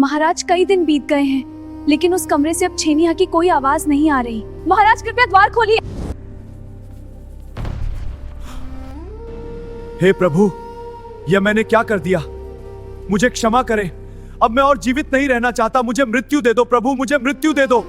महाराज कई दिन बीत गए हैं, लेकिन उस कमरे से अब छेनिया की कोई आवाज नहीं आ रही। महाराज कृपया द्वार खोलिए। हे प्रभु, यह मैंने क्या कर दिया? मुझे क्षमा करें। अब मैं और जीवित नहीं रहना चाहता। मुझे मृत्यु दे दो प्रभु, मुझे मृत्यु दे दो।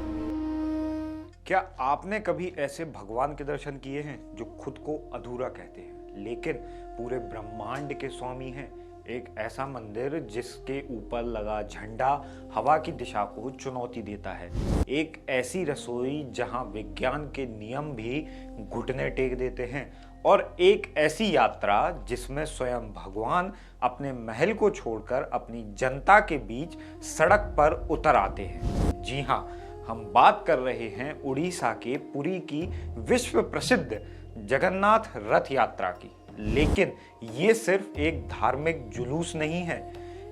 क्या आपने कभी ऐसे भगवान के दर्शन किए हैं जो खुद को अधूरा कहते हैं लेकिन पूरे ब्रह्मांड के स्वामी हैं? एक ऐसा मंदिर जिसके ऊपर लगा झंडा हवा की दिशा को चुनौती देता है। एक ऐसी रसोई जहां विज्ञान के नियम भी घुटने टेक देते हैं। और एक ऐसी यात्रा जिसमें स्वयं भगवान अपने महल को छोड़कर अपनी जनता के बीच सड़क पर उतर आते हैं। जी हाँ, हम बात कर रहे हैं उड़ीसा के पुरी की विश्व प्रसिद्ध जगन्नाथ रथ यात्रा की। लेकिन ये सिर्फ एक धार्मिक जुलूस नहीं है,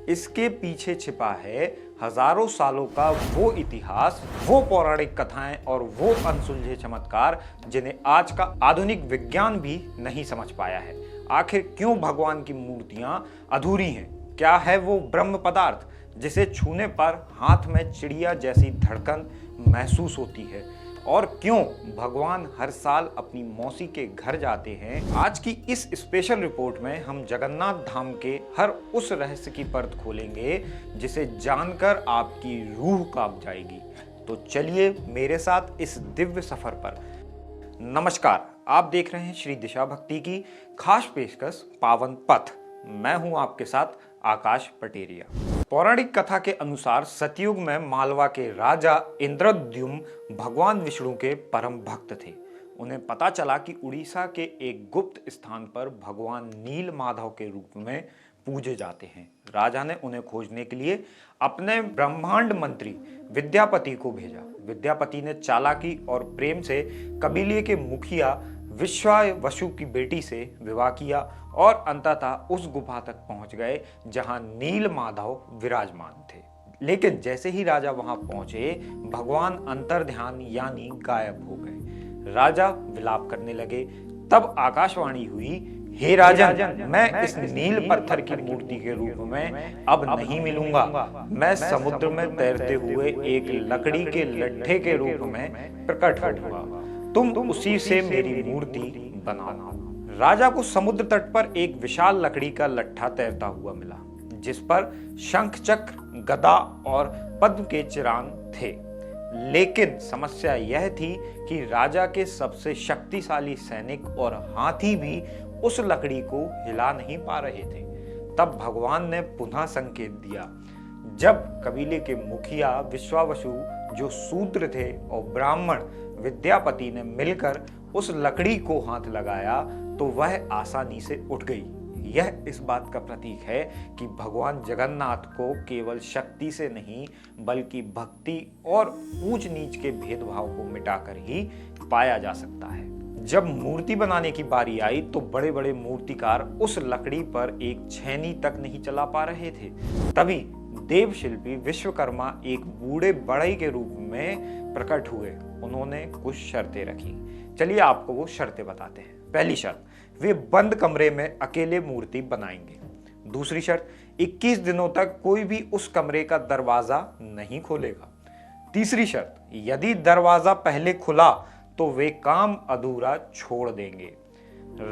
इसके पीछे छिपा है हजारों सालों का वो इतिहास, वो पौराणिक कथाएं और वो अनसुलझे चमत्कार जिन्हें आज का आधुनिक विज्ञान भी नहीं समझ पाया है। आखिर क्यों भगवान की मूर्तियां अधूरी हैं? क्या है वो ब्रह्म पदार्थ जिसे छूने पर हाथ में चिड़िया जैसी धड़कन महसूस होती है? और क्यों भगवान हर साल अपनी मौसी के घर जाते हैं? आज की इस स्पेशल रिपोर्ट में हम जगन्नाथ धाम के हर उस रहस्य की परत खोलेंगे जिसे जानकर आपकी रूह कांप जाएगी। तो चलिए मेरे साथ इस दिव्य सफर पर। नमस्कार, आप देख रहे हैं श्री दिशा भक्ति की खास पेशकश पावन पथ। मैं हूं आपके साथ आकाश पटेरिया। पौराणिक कथा के अनुसार सतयुग में मालवा के राजा इंद्रद्युम्न भगवान विष्णु के परम भक्त थे। उन्हें पता चला कि उड़ीसा के एक गुप्त स्थान पर भगवान नील माधव के रूप में पूजे जाते हैं। राजा ने उन्हें खोजने के लिए अपने ब्रह्मांड मंत्री विद्यापति को भेजा। विद्यापति ने चालाकी और प्रेम से कबीले के मुखिया विश्वावसु की बेटी से विवाह किया और अंततः उस गुफा तक पहुंच गए जहां नील माधव विराजमान थे। लेकिन जैसे ही राजा वहां पहुंचे, भगवान अंतर्ध्यान यानी गायब हो गए। राजा विलाप करने लगे। तब आकाशवाणी हुई, हे राजन, मैं इस नील पत्थर की मूर्ति के रूप में अब नहीं मिलूंगा। मैं समुद्र में तैरते हुए एक लकड़ी के लट्ठे के रूप में प्रकट होऊंगा। तुम उसी से मेरी मूर्ति बनाना। राजा को समुद्र तट पर एक विशाल लकड़ी का लट्ठा तैरता हुआ मिला, जिस पर शंख चक्र, गदा और पद्म के चिरान थे। लेकिन समस्या यह थी कि राजा के सबसे शक्तिशाली सैनिक और हाथी भी उस लकड़ी को हिला नहीं पा रहे थे। तब भगवान ने पुनः संकेत दिया। जब कबीले के मुखिया विश्वावसु, जो शूद्र थे, और ब्राह्मण विद्यापति ने मिलकर उस लकड़ी को हाथ लगाया तो वह आसानी से उठ गई। यह इस बात का प्रतीक है कि भगवान जगन्नाथ को केवल शक्ति से नहीं बल्कि भक्ति और ऊंच नीच के भेदभाव को मिटाकर ही पाया जा सकता है। जब मूर्ति बनाने की बारी आई तो बड़े बड़े मूर्तिकार उस लकड़ी पर एक छेनी तक नहीं चला पा रहे थे। तभी देव शिल्पी विश्वकर्मा एक बूढ़े बढ़ई के रूप में प्रकट हुए। उन्होंने कुछ शर्तें रखी। चलिए आपको वो शर्तें बताते हैं। पहली शर्त, वे बंद कमरे में अकेले मूर्ति बनाएंगे। दूसरी शर्त, 21 दिनों तक कोई भी उस कमरे का दरवाजा नहीं खोलेगा। तीसरी शर्त, यदि दरवाजा पहले खुला तो वे काम अधूरा छोड़ देंगे।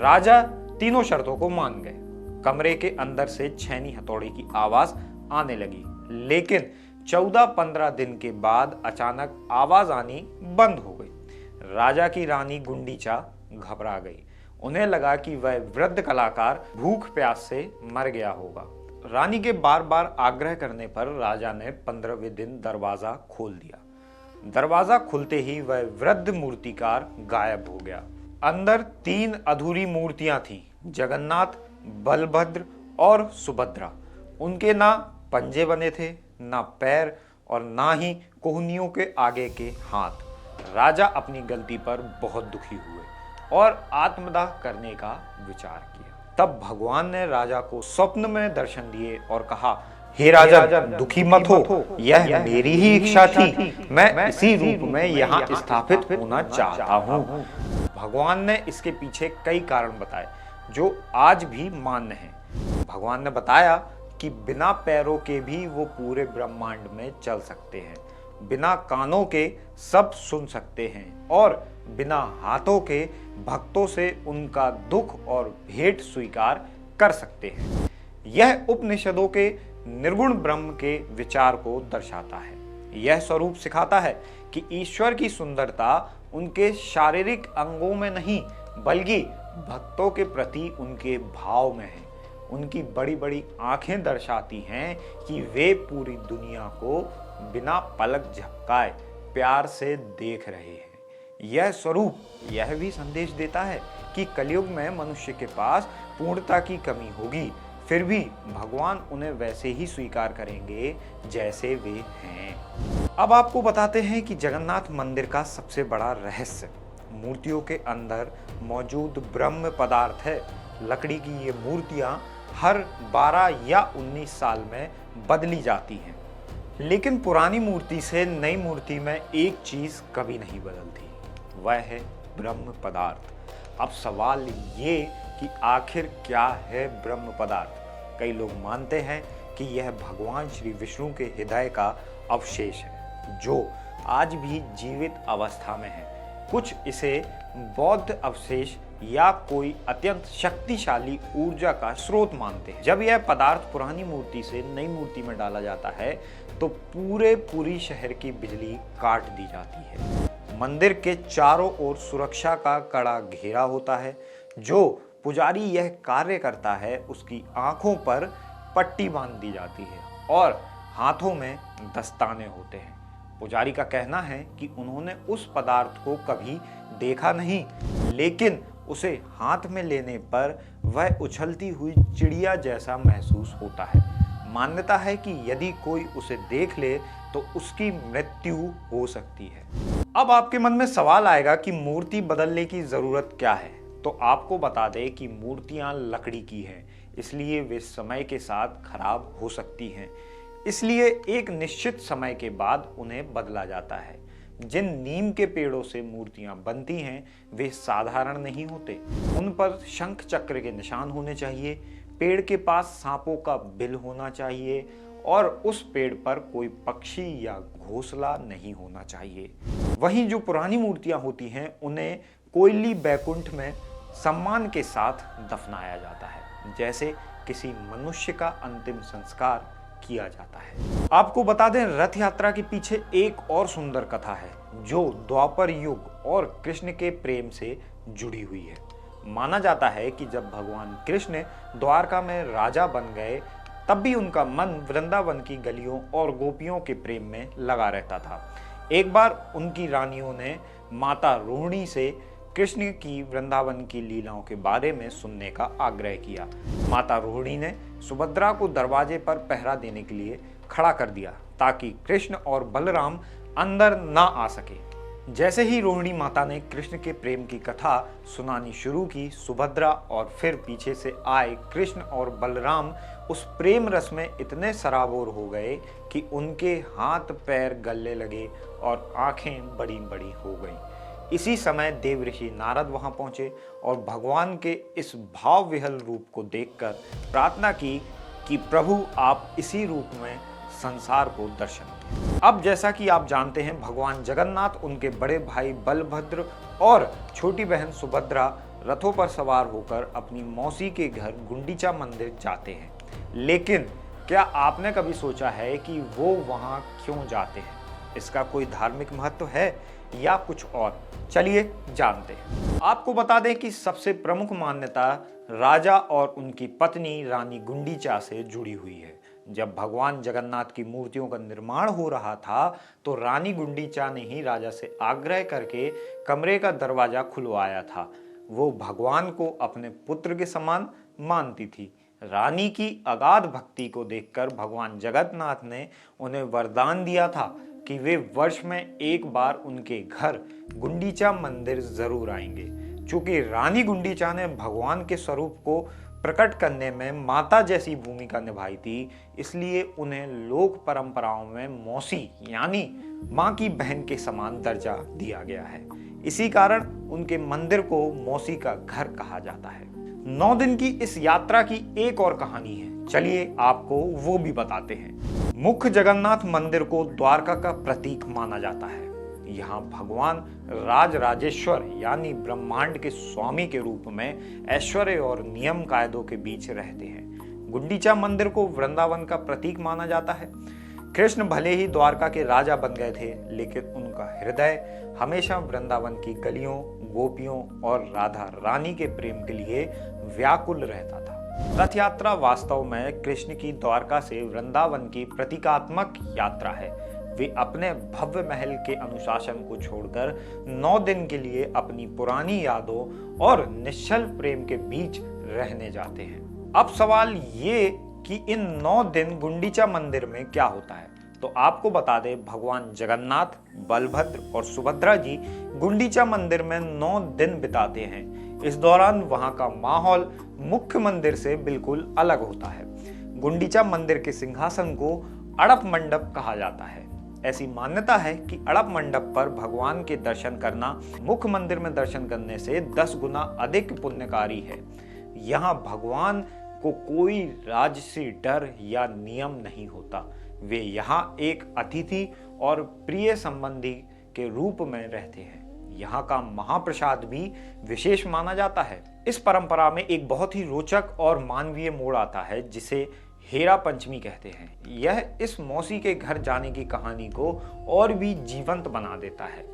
राजा तीनों शर्तों को मान गए। कमरे के अंदर से छेनी हथौड़ी की आवाज आने लगी, लेकिन 14-15 दिन के बाद अचानक आवाज आनी बंद हो गई। राजा की रानी गुंडीचा घबरा गई। उन्हें लगा कि वह वृद्ध कलाकार भूख प्यास से मर गया होगा। रानी के बार बार आग्रह करने पर राजा ने 15वें दिन दरवाजा खोल दिया। दरवाजा खुलते ही वह वृद्ध मूर्तिकार गायब हो गया। अंदर 3 अधूरी मूर्तियां थीं, जगन्नाथ, बलभद्र और सुभद्रा। उनके ना पंजे बने थे, ना पैर और ना ही कोहनियों के आगे के हाथ। राजा अपनी गलती पर बहुत दुखी हुए और आत्मदाह करने का विचार किया। तब भगवान ने राजा को स्वप्न में दर्शन दिए और कहा, हे राजा, दुखी मत हो, यह मेरी ही इच्छा थी। मैं इसी रूप में यहाँ स्थापित होना चाहता हूँ। भगवान ने इसके पीछे कई कारण बताए जो आज भी मान्य हैं। भगवान ने बताया कि बिना पैरों के भी वो पूरे ब्रह्मांड में चल सकते हैं, बिना कानों के सब सुन सकते हैं और बिना हाथों के भक्तों से उनका दुख और भेंट स्वीकार कर सकते हैं। यह उपनिषदों के निर्गुण ब्रह्म के विचार को दर्शाता है। यह स्वरूप सिखाता है कि ईश्वर की सुंदरता उनके शारीरिक अंगों में नहीं बल्कि भक्तों के प्रति उनके भाव में है। उनकी बड़ी बड़ी आंखें दर्शाती हैं कि वे पूरी दुनिया को बिना पलक झपकाए प्यार से देख रहे हैं। यह स्वरूप यह भी संदेश देता है कि कलयुग में मनुष्य के पास पूर्णता की कमी होगी, फिर भी भगवान उन्हें वैसे ही स्वीकार करेंगे जैसे वे हैं। अब आपको बताते हैं कि जगन्नाथ मंदिर का सबसे बड़ा रहस्य मूर्तियों के अंदर मौजूद ब्रह्म पदार्थ है। लकड़ी की ये मूर्तियां हर 12 या 19 साल में बदली जाती हैं, लेकिन पुरानी मूर्ति से नई मूर्ति में एक चीज कभी नहीं बदलती, वह है ब्रह्म पदार्थ। अब सवाल ये कि आखिर क्या है ब्रह्म पदार्थ। कई लोग मानते हैं कि यह भगवान श्री विष्णु के हृदय का अवशेष है जो आज भी जीवित अवस्था में है। कुछ इसे बौद्ध अवशेष या कोई अत्यंत शक्तिशाली ऊर्जा का स्रोत मानते हैं। जब यह पदार्थ पुरानी मूर्ति से नई मूर्ति में डाला जाता है तो पूरी शहर की बिजली काट दी जाती है। मंदिर के चारों ओर सुरक्षा का कड़ा घेरा होता है। जो पुजारी यह कार्य करता है उसकी आंखों पर पट्टी बांध दी जाती है और हाथों में दस्ताने होते हैं। पुजारी का कहना है कि उन्होंने उस पदार्थ को कभी देखा नहीं, लेकिन उसे हाथ में लेने पर वह उछलती हुई चिड़िया जैसा महसूस होता है। मान्यता है कि यदि कोई उसे देख ले तो उसकी मृत्यु हो सकती है। अब आपके मन में सवाल आएगा कि मूर्ति बदलने की जरूरत क्या है। तो आपको बता दें कि मूर्तियां लकड़ी की हैं, इसलिए वे समय के साथ खराब हो सकती हैं। इसलिए एक निश्चित समय के बाद उन्हें बदला जाता है। जिन नीम के पेड़ों से मूर्तियां बनती हैं वे साधारण नहीं होते। उन पर शंख चक्र के निशान होने चाहिए, पेड़ के पास सांपों का बिल होना चाहिए और उस पेड़ पर कोई पक्षी या घोंसला नहीं होना चाहिए। वहीं जो पुरानी मूर्तियां होती हैं उन्हें कोयली बैकुंठ में सम्मान के साथ दफनाया जाता है, जैसे किसी मनुष्य का अंतिम संस्कार किया जाता है। आपको बता दें, रथ यात्रा के पीछे एक और सुंदर कथा है जो द्वापर युग और कृष्ण के प्रेम से जुड़ी हुई है। माना जाता है कि जब भगवान कृष्ण द्वारका में राजा बन गए तब भी उनका मन वृंदावन की गलियों और गोपियों के प्रेम में लगा रहता था। एक बार उनकी रानियों ने माता रोहिणी से कृष्ण की वृंदावन की लीलाओं के बारे में सुनने का आग्रह किया। माता रोहिणी ने सुभद्रा को दरवाजे पर पहरा देने के लिए खड़ा कर दिया ताकि कृष्ण और बलराम अंदर ना आ सके। जैसे ही रोहिणी माता ने कृष्ण के प्रेम की कथा सुनानी शुरू की, सुभद्रा और फिर पीछे से आए कृष्ण और बलराम उस प्रेम रस में इतने सराबोर हो गए कि उनके हाथ पैर गलने लगे और आंखें बड़ी बड़ी हो गईं। इसी समय देव ऋषि नारद वहां पहुंचे और भगवान के इस भाव विहल रूप को देखकर प्रार्थना की कि प्रभु आप इसी रूप में संसार को दर्शन दें। अब जैसा कि आप जानते हैं, भगवान जगन्नाथ, उनके बड़े भाई बलभद्र और छोटी बहन सुभद्रा रथों पर सवार होकर अपनी मौसी के घर गुंडीचा मंदिर जाते हैं। लेकिन क्या आपने कभी सोचा है कि वो वहां क्यों जाते हैं? इसका कोई धार्मिक महत्व है या कुछ और? चलिए जानते हैं। आपको बता दें कि सबसे प्रमुख मान्यता राजा और उनकी पत्नी रानी गुंडीचा से जुड़ी हुई है। जब भगवान जगन्नाथ की मूर्तियों का निर्माण हो रहा था तो रानी गुंडीचा ने ही राजा से आग्रह करके कमरे का दरवाजा खुलवाया था। वो भगवान को अपने पुत्र के समान मानती थी। रानी की अगाध भक्ति को देखकर भगवान जगन्नाथ ने उन्हें वरदान दिया था कि वे वर्ष में एक बार उनके घर गुंडीचा मंदिर जरूर आएंगे। चूंकि रानी गुंडीचा ने भगवान के स्वरूप को प्रकट करने में माता जैसी भूमिका निभाई थी, इसलिए उन्हें लोक परंपराओं में मौसी यानी माँ की बहन के समान दर्जा दिया गया है। इसी कारण उनके मंदिर को मौसी का घर कहा जाता है। 9 दिन की इस यात्रा की एक और कहानी है, चलिए आपको वो भी बताते हैं। मुख्य जगन्नाथ मंदिर को द्वारका का प्रतीक माना जाता है। यहाँ भगवान राजराजेश्वर यानी ब्रह्मांड के स्वामी के रूप में ऐश्वर्य और नियम कायदों के बीच रहते हैं। गुंडीचा मंदिर को वृंदावन का प्रतीक माना जाता है। कृष्ण भले ही द्वारका के राजा बन गए थे, लेकिन उनका हृदय हमेशा वृंदावन की गलियों, गोपियों और राधा रानी के प्रेम के लिए व्याकुल रहता था। रथ यात्रा वास्तव में कृष्ण की द्वारका से वृंदावन की प्रतीकात्मक यात्रा है। वे अपने भव्य महल के अनुशासन को छोड़कर 9 दिन के लिए अपनी पुरानी यादों और निश्चल प्रेम के बीच रहने जाते हैं। अब सवाल ये कि इन 9 दिन गुंडीचा मंदिर में क्या होता है, तो आपको बता दें भगवान जगन्नाथ, बलभद्र और सुभद्रा जी गुंडीचा मंदिर में 9 दिन बिताते हैं। इस दौरान वहां का माहौल मुख्य मंदिर से बिल्कुल अलग होता है। गुंडीचा मंदिर के सिंहासन को अड़प मंडप कहा जाता है। ऐसी मान्यता है कि अड़प मंडप पर भगवान के दर्शन करना मुख्य मंदिर में दर्शन करने से 10 गुना अधिक पुण्यकारी है। यहाँ भगवान को कोई राजसी डर या नियम नहीं होता। वे यहाँ एक अतिथि और प्रिय संबंधी के रूप में रहते हैं। यहाँ का महाप्रसाद भी विशेष माना जाता है। इस परंपरा में एक बहुत ही रोचक और मानवीय मोड़ आता है, जिसे हेरा पंचमी कहते हैं। यह इस मौसी के घर जाने की कहानी को और भी जीवंत बना देता है।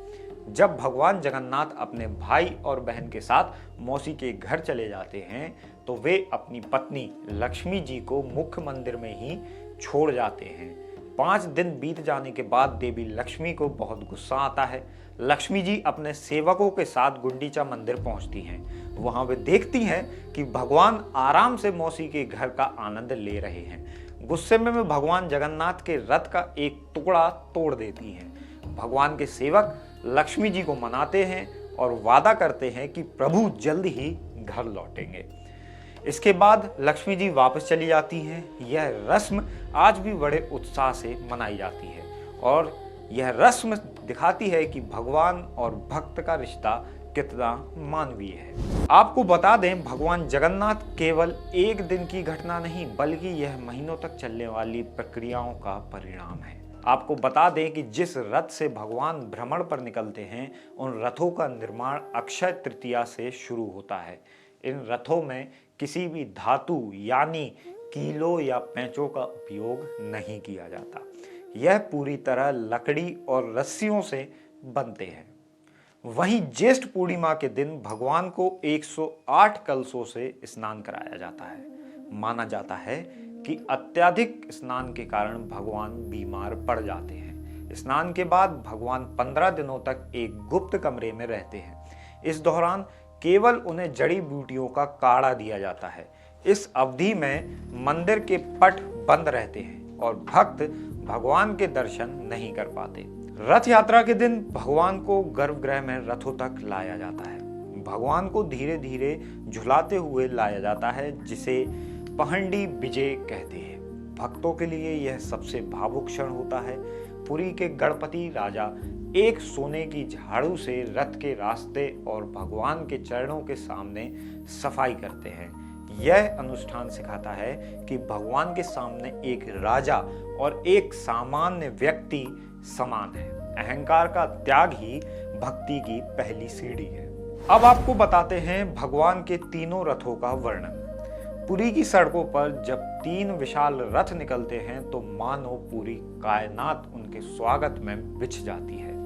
जब भगवान जगन्नाथ अपने भाई और बहन के साथ मौसी के घर चले जाते हैं, तो वे अपनी पत्नी लक्ष्मी जी को मुख्य मंदिर में ही छोड़ जाते हैं। 5 दिन बीत जाने के बाद देवी लक्ष्मी को बहुत गुस्सा आता है। लक्ष्मी जी अपने सेवकों के साथ गुंडीचा मंदिर पहुंचती हैं। वहां वे देखती हैं कि भगवान आराम से मौसी के घर का आनंद ले रहे हैं। गुस्से में वे भगवान जगन्नाथ के रथ का एक टुकड़ा तोड़ देती हैं। भगवान के सेवक लक्ष्मी जी को मनाते हैं और वादा करते हैं कि प्रभु जल्द ही घर लौटेंगे। इसके बाद लक्ष्मी जी वापस चली जाती हैं। यह रस्म आज भी बड़े उत्साह से मनाई जाती है और यह रस्म दिखाती है कि भगवान और भक्त का रिश्ता कितना मानवीय है। आपको बता दें, भगवान जगन्नाथ केवल एक दिन की घटना नहीं, बल्कि यह महीनों तक चलने वाली प्रक्रियाओं का परिणाम है। आपको बता दें कि जिस रथ से भगवान भ्रमण पर निकलते हैं, उन रथों का निर्माण अक्षय तृतीया से शुरू होता है। इन रथों में किसी भी धातु यानी कीलों या पेंचों का उपयोग नहीं किया जाता। यह पूरी तरह लकड़ी और रस्सियों से बनते हैं। वहीं ज्येष्ठ पूर्णिमा के दिन भगवान को 108 कलशों से स्नान कराया जाता है। माना जाता है कि अत्यधिक स्नान के कारण भगवान बीमार पड़ जाते हैं। स्नान के बाद भगवान 15 दिनों तक एक गुप्त कमरे में रहते हैं। इस दौरान केवल उन्हें जड़ी बूटियों का काढ़ा दिया जाता है। इस अवधि में मंदिर के पट बंद रहते हैं और भक्त भगवान के दर्शन नहीं कर पाते। रथ यात्रा के दिन भगवान को गर्भगृह में रथों तक लाया जाता है। भगवान को धीरे धीरे झुलाते हुए लाया जाता है, जिसे पहंडी विजय कहते हैं। भक्तों के लिए यह सबसे भावुक क्षण होता है। पुरी के गणपति राजा एक सोने की झाड़ू से रथ के रास्ते और भगवान के चरणों के सामने सफाई करते हैं। यह अनुष्ठान सिखाता है कि भगवान के सामने एक राजा और एक सामान्य व्यक्ति समान है। अहंकार का त्याग ही भक्ति की पहली सीढ़ी है। अब आपको बताते हैं भगवान के तीनों रथों का वर्णन। पुरी की सड़कों पर जब 3 विशाल रथ निकलते हैं तो मानो पूरी कायनात उनके स्वागत में बिछ जाती है।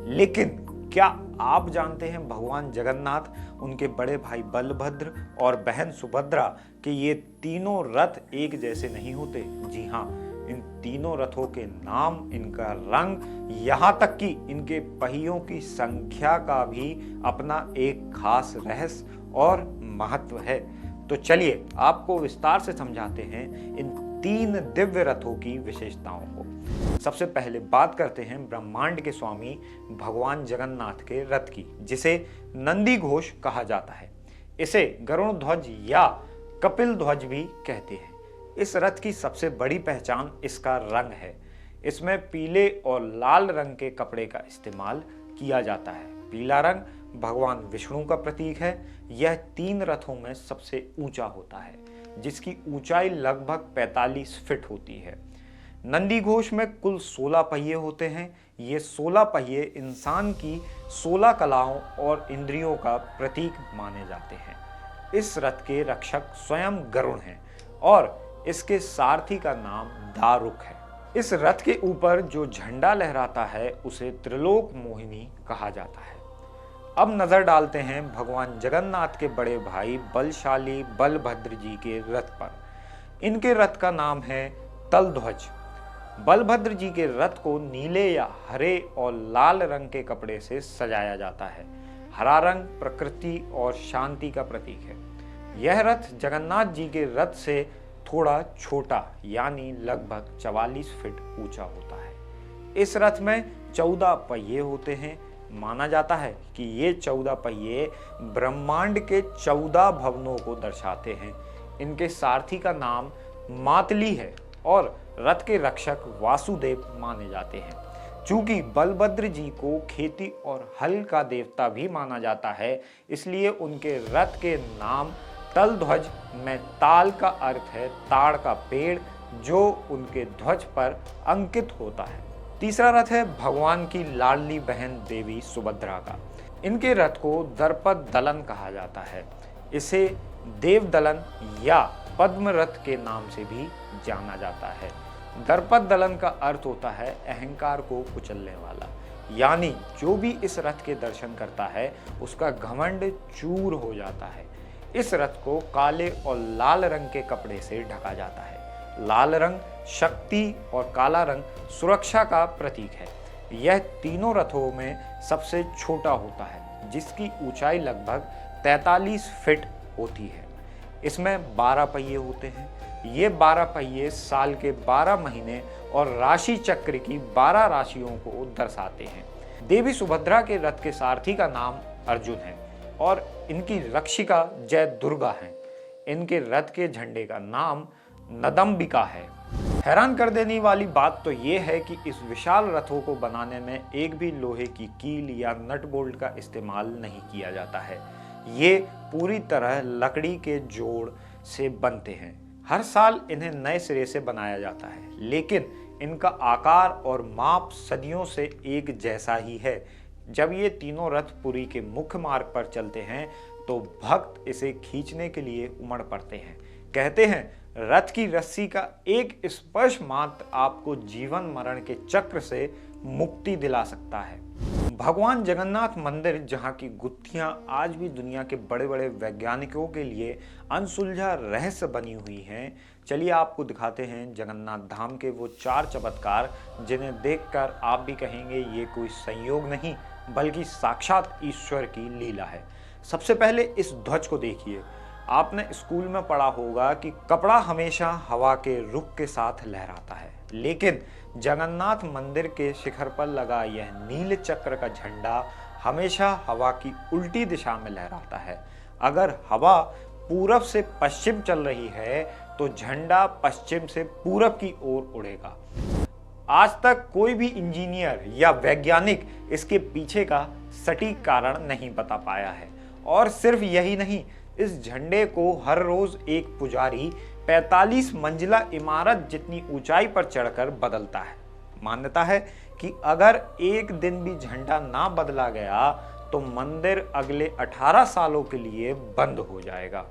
लेकिन क्या आप जानते हैं भगवान जगन्नाथ, उनके बड़े भाई बलभद्र और बहन सुभद्रा के ये तीनों रथ एक जैसे नहीं होते? जी हाँ, इन तीनों रथों के नाम, इनका रंग, यहाँ तक कि इनके पहियों की संख्या का भी अपना एक खास रहस्य और महत्व है। तो चलिए आपको विस्तार से समझाते हैं इन 3 दिव्य रथों की विशेषताओं को। सबसे पहले बात करते हैं ब्रह्मांड के स्वामी भगवान जगन्नाथ के रथ की, जिसे नंदी घोष कहा जाता है। इसे गरुड़ ध्वज या कपिल ध्वज भी कहते हैं। इस रथ की सबसे बड़ी पहचान इसका रंग है। इसमें पीले और लाल रंग के कपड़े का इस्तेमाल किया जाता है। पीला रंग भगवान विष्णु का प्रतीक है। यह 3 रथों में सबसे ऊंचा होता है, जिसकी ऊंचाई लगभग 45 फीट होती है। नंदी घोष में कुल 16 पहिए होते हैं। ये 16 पहिए इंसान की 16 कलाओं और इंद्रियों का प्रतीक माने जाते हैं। इस रथ के रक्षक स्वयं गरुड़ हैं और इसके सारथी का नाम दारुक है। इस रथ के ऊपर जो झंडा लहराता है उसे त्रिलोक मोहिनी कहा जाता है। अब नजर डालते हैं भगवान जगन्नाथ के बड़े भाई बलशाली बलभद्र जी के रथ पर। इनके रथ का नाम है तलध्वज। बलभद्र जी के रथ को नीले या हरे और लाल रंग के कपड़े से सजाया जाता है। हरा रंग प्रकृति और शांति का प्रतीक है। यह रथ जगन्नाथ जी के रथ से थोड़ा छोटा यानी लगभग 44 फीट ऊंचा होता है। इस रथ में 14 पहिए होते हैं। माना जाता है कि ये 14 पहिए ब्रह्मांड के 14 भवनों को दर्शाते हैं। इनके सारथी का नाम मातली है और रथ के रक्षक वासुदेव माने जाते हैं। चूंकि बलभद्र जी को खेती और हल का देवता भी माना जाता है, इसलिए उनके रथ के नाम तलध्वज में ताल का अर्थ है ताड़ का पेड़, जो उनके ध्वज पर अंकित होता है। तीसरा रथ है भगवान की लाडली बहन देवी सुभद्रा का। इनके रथ को दर्पद दलन कहा जाता है। इसे देव दलन या पद्म रथ के नाम से भी जाना जाता है। दर्पद दलन का अर्थ होता है अहंकार को कुचलने वाला, यानी जो भी इस रथ के दर्शन करता है उसका घमंड चूर हो जाता है। इस रथ को काले और लाल रंग के कपड़े से ढका जाता है। लाल रंग शक्ति और काला रंग सुरक्षा का प्रतीक है। यह तीनों रथों में सबसे छोटा होता है, जिसकी ऊंचाई लगभग 43 फीट होती है। इसमें 12 पहिए होते हैं। ये 12 पहिए साल के 12 महीने और राशि चक्र की 12 राशियों को दर्शाते हैं। देवी सुभद्रा के रथ के सारथी का नाम अर्जुन है और इनकी रक्षिका जय दुर्गा है। इनके रथ के झंडे का नाम नदम्बिका है। हैरान कर देने वाली बात तो ये है कि इस विशाल रथों को बनाने में एक भी लोहे की कील या नट बोल्ट का इस्तेमाल नहीं किया जाता है। ये पूरी तरह लकड़ी के जोड़ से बनते हैं। हर साल इन्हें नए सिरे से बनाया जाता है, लेकिन इनका आकार और माप सदियों से एक जैसा ही है। जब ये तीनों रथ पुरी के मुख्य मार्ग पर चलते हैं तो भक्त इसे खींचने के लिए उमड़ पड़ते हैं। कहते हैं रथ की रस्सी का एक स्पर्श मात्र आपको जीवन मरण के चक्र से मुक्ति दिला सकता है। भगवान जगन्नाथ मंदिर, जहाँ की गुत्थियां आज भी दुनिया के बड़े बड़े वैज्ञानिकों के लिए अनसुलझा रहस्य बनी हुई हैं। चलिए आपको दिखाते हैं जगन्नाथ धाम के वो 4 चमत्कार, जिन्हें देखकर आप भी कहेंगे ये कोई संयोग नहीं बल्कि साक्षात ईश्वर की लीला है। सबसे पहले इस ध्वज को देखिए। आपने स्कूल में पढ़ा होगा कि कपड़ा हमेशा हवा के रुख के साथ लहराता है, लेकिन जगन्नाथ मंदिर के शिखर पर लगा यह नील चक्र का झंडा हमेशा हवा की उल्टी दिशा में लहराता है। अगर हवा पूरब से पश्चिम चल रही है तो झंडा पश्चिम से पूरब की ओर उड़ेगा। आज तक कोई भी इंजीनियर या वैज्ञानिक इसके पीछे का सटीक कारण नहीं बता पाया है। और सिर्फ यही नहीं, इस झंडे को हर रोज एक पुजारी 45 मंजिला इमारत जितनी ऊंचाई पर चढ़कर बदलता है। मान्यता है कि अगर एक दिन भी झंडा ना बदला गया तो मंदिर अगले 18 सालों के लिए बंद हो जाएगा।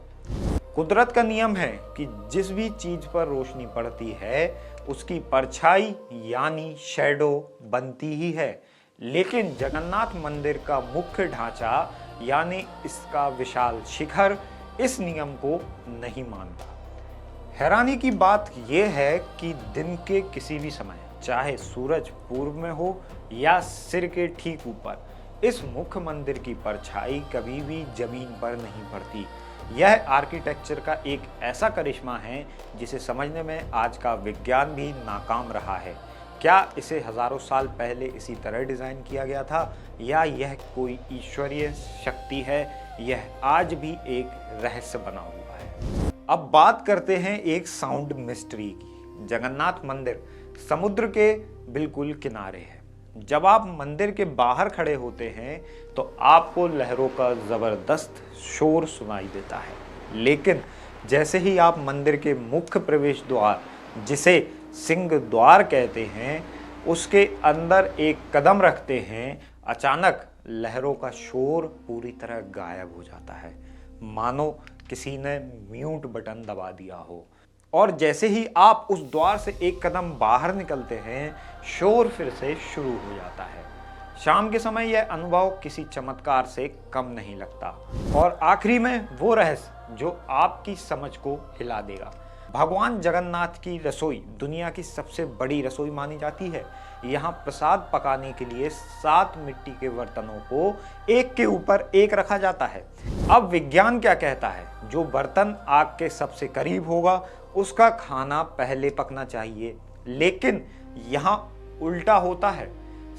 कुदरत का नियम है कि जिस भी चीज पर रोशनी पड़ती है उसकी परछाई यानी शैडो बनती ही है, लेकिन जगन्नाथ मंदिर का मुख्य ढांचा यानी इसका विशाल शिखर इस नियम को नहीं मानता। हैरानी की बात यह है कि दिन के किसी भी समय, चाहे सूरज पूर्व में हो या सिर के ठीक ऊपर, इस मुख्य मंदिर की परछाई कभी भी जमीन पर नहीं पड़ती। यह आर्किटेक्चर का एक ऐसा करिश्मा है जिसे समझने में आज का विज्ञान भी नाकाम रहा है। क्या इसे हजारों साल पहले इसी तरह डिजाइन किया गया था या यह कोई ईश्वरीय शक्ति है? यह आज भी एक रहस्य बना हुआ है। अब बात करते हैं एक साउंड मिस्ट्री की। जगन्नाथ मंदिर समुद्र के बिल्कुल किनारे है जब आप मंदिर के बाहर खड़े होते हैं तो आपको लहरों का जबरदस्त शोर सुनाई देता है, लेकिन जैसे ही आप मंदिर के मुख्य प्रवेश द्वार, जिसे सिंह द्वार कहते हैं, उसके अंदर एक कदम रखते हैं, अचानक लहरों का शोर पूरी तरह गायब हो जाता है, मानो किसी ने म्यूट बटन दबा दिया हो। और जैसे ही आप उस द्वार से एक कदम बाहर निकलते हैं, शोर फिर से शुरू हो जाता है। शाम के समय यह अनुभव किसी चमत्कार से कम नहीं लगता। और आखिरी में वो रहस्य जो आपकी समझ को हिला देगा। भगवान जगन्नाथ की रसोई दुनिया की सबसे बड़ी रसोई मानी जाती है। यहाँ प्रसाद पकाने के लिए 7 मिट्टी के बर्तनों को एक के ऊपर एक रखा जाता है। अब विज्ञान क्या कहता है? जो बर्तन आग के सबसे करीब होगा उसका खाना पहले पकना चाहिए, लेकिन यहाँ उल्टा होता है।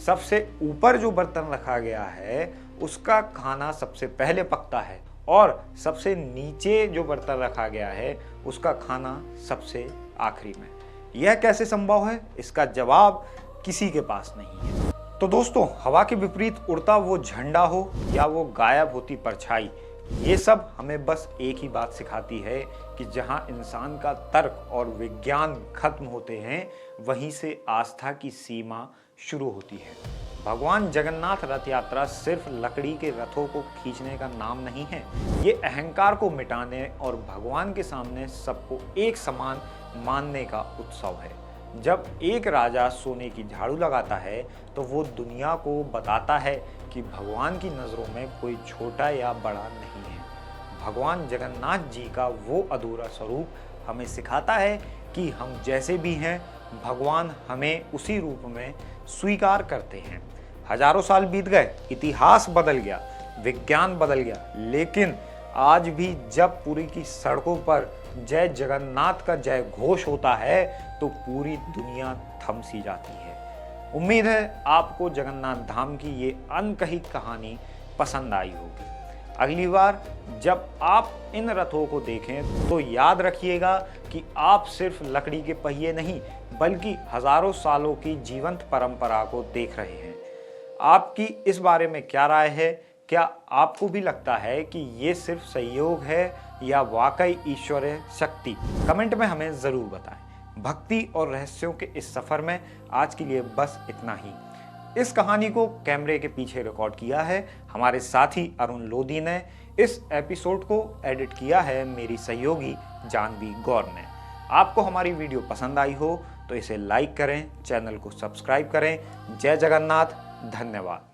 सबसे ऊपर जो बर्तन रखा गया है उसका खाना सबसे पहले पकता है, और सबसे नीचे जो बर्तन रखा गया है उसका खाना सबसे आखिरी में। यह कैसे संभव है? इसका जवाब किसी के पास नहीं है। तो दोस्तों, हवा के विपरीत उड़ता वो झंडा हो या वो गायब होती परछाई, ये सब हमें बस एक ही बात सिखाती है कि जहां इंसान का तर्क और विज्ञान खत्म होते हैं, वहीं से आस्था की सीमा शुरू होती है। भगवान जगन्नाथ रथ यात्रा सिर्फ लकड़ी के रथों को खींचने का नाम नहीं है। ये अहंकार को मिटाने और भगवान के सामने सबको एक समान मानने का उत्सव है। जब एक राजा सोने की झाड़ू लगाता है तो वो दुनिया को बताता है कि भगवान की नज़रों में कोई छोटा या बड़ा नहीं है। भगवान जगन्नाथ जी का वो अधूरा स्वरूप हमें सिखाता है कि हम जैसे भी हैं, भगवान हमें उसी रूप में स्वीकार करते हैं। हजारों साल बीत गए, इतिहास बदल गया, विज्ञान बदल गया, लेकिन आज भी जब पुरी की सड़कों पर जय जगन्नाथ का जय घोष होता है तो पूरी दुनिया थम सी जाती है। उम्मीद है आपको जगन्नाथ धाम की ये अनकही कहानी पसंद आई होगी। अगली बार जब आप इन रथों को देखें तो याद रखिएगा कि आप सिर्फ लकड़ी के पहिए नहीं, बल्कि हजारों सालों की जीवंत परंपरा को देख रहे हैं। आपकी इस बारे में क्या राय है? क्या आपको भी लगता है कि ये सिर्फ संयोग है या वाकई ईश्वरीय शक्ति? कमेंट में हमें ज़रूर बताएं। भक्ति और रहस्यों के इस सफ़र में आज के लिए बस इतना ही। इस कहानी को कैमरे के पीछे रिकॉर्ड किया है हमारे साथी अरुण लोधी ने। इस एपिसोड को एडिट किया है मेरी सहयोगी जानवी गौर ने। आपको हमारी वीडियो पसंद आई हो तो इसे लाइक करें, चैनल को सब्सक्राइब करें। जय जगन्नाथ, धन्यवाद।